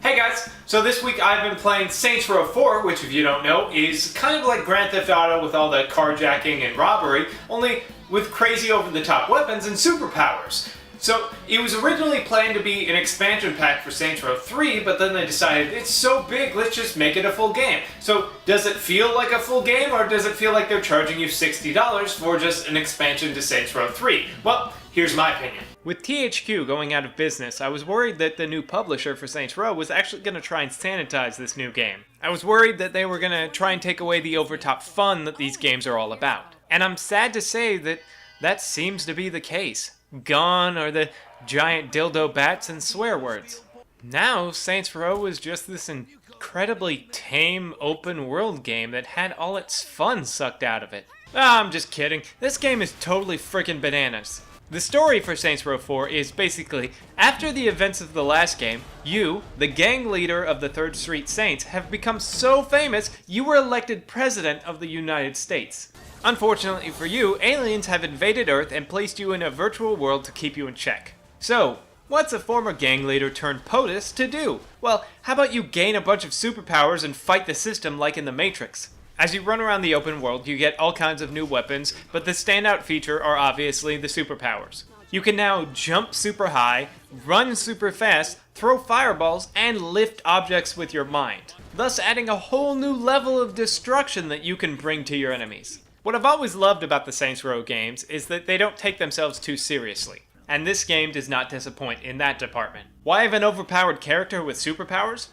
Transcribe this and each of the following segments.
Hey guys, so this week I've been playing Saints Row 4, which if you don't know, is kind of like Grand Theft Auto with all the carjacking and robbery, only with crazy over-the-top weapons and superpowers. So it was originally planned to be an expansion pack for Saints Row 3, but then they decided it's so big, let's just make it a full game. So does it feel like a full game, or does it feel like they're charging you $60 for just an expansion to Saints Row 3? Well, here's my opinion. With THQ going out of business, I was worried that the new publisher for Saints Row was actually going to try and sanitize this new game. I was worried that they were going to try and take away the over-top fun that these games are all about. And I'm sad to say that that seems to be the case. Gone are the giant dildo bats and swear words. Now, Saints Row is just this incredibly tame open-world game that had all its fun sucked out of it. Ah, I'm just kidding. This game is totally freaking bananas. The story for Saints Row 4 is basically, after the events of the last game, you, the gang leader of the 3rd Street Saints, have become so famous you were elected president of the United States. Unfortunately for you, aliens have invaded Earth and placed you in a virtual world to keep you in check. So, what's a former gang leader turned POTUS to do? Well, how about you gain a bunch of superpowers and fight the system like in The Matrix? As you run around the open world, you get all kinds of new weapons, but the standout feature are obviously the superpowers. You can now jump super high, run super fast, throw fireballs, and lift objects with your mind, thus adding a whole new level of destruction that you can bring to your enemies. What I've always loved about the Saints Row games is that they don't take themselves too seriously, and this game does not disappoint in that department. Why have an overpowered character with superpowers?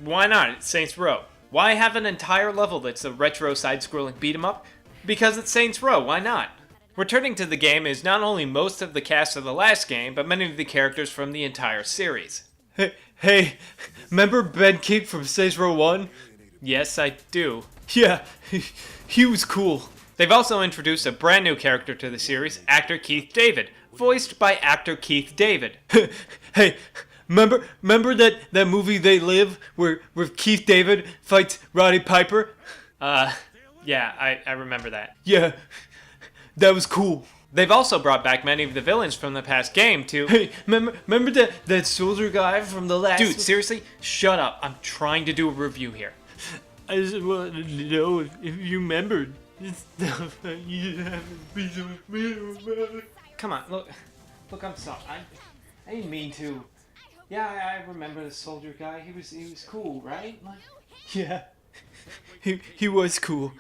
Why not? It's Saints Row. Why have an entire level that's a retro side-scrolling beat-em-up? Because it's Saints Row, why not? Returning to the game is not only most of the cast of the last game, but many of the characters from the entire series. Hey, remember Ben Keek from Saints Row 1? Yes, I do. Yeah, he was cool. They've also introduced a brand new character to the series, actor Keith David, voiced by actor Keith David. Hey, remember that movie They Live, where Keith David fights Roddy Piper? Yeah, I remember that. Yeah, that was cool. They've also brought back many of the villains from the past game to... Hey, remember that soldier guy from the last... Dude, seriously? Shut up. I'm trying to do a review here. I just wanted to know if you remembered stuff that you haven't been with me about. Come on, look, I'm sorry. I didn't mean to. Yeah, I remember the soldier guy. He was cool, right? Like, yeah, he was cool.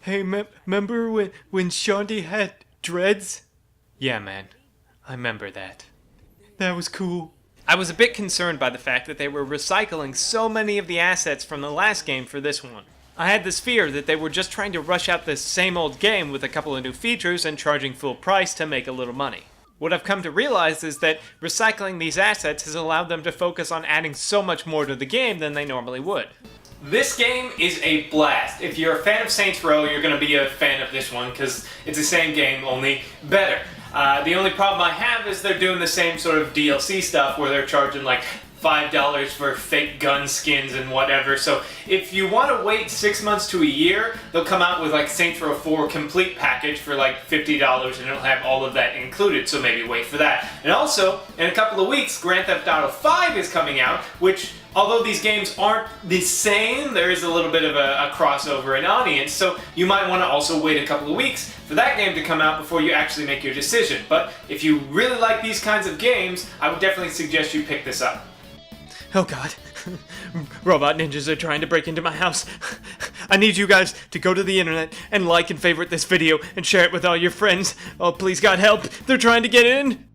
Hey, remember when Shandy had dreads? Yeah, man, I remember that. That was cool. I was a bit concerned by the fact that they were recycling so many of the assets from the last game for this one. I had this fear that they were just trying to rush out this same old game with a couple of new features and charging full price to make a little money. What I've come to realize is that recycling these assets has allowed them to focus on adding so much more to the game than they normally would. This game is a blast. If you're a fan of Saints Row, you're going to be a fan of this one because it's the same game, only better. The only problem I have is they're doing the same sort of DLC stuff where they're charging like $5 for fake gun skins and whatever. So if you want to wait 6 months to a year, they'll come out with like Saints Row 4 complete package for like $50 and it'll have all of that included, so maybe wait for that. And also, in a couple of weeks, Grand Theft Auto 5 is coming out, which, although these games aren't the same, there is a little bit of a crossover in audience, so you might want to also wait a couple of weeks for that game to come out before you actually make your decision. But if you really like these kinds of games, I would definitely suggest you pick this up. Oh god, robot ninjas are trying to break into my house. I need you guys to go to the internet and like and favorite this video and share it with all your friends. Oh, please God help, they're trying to get in.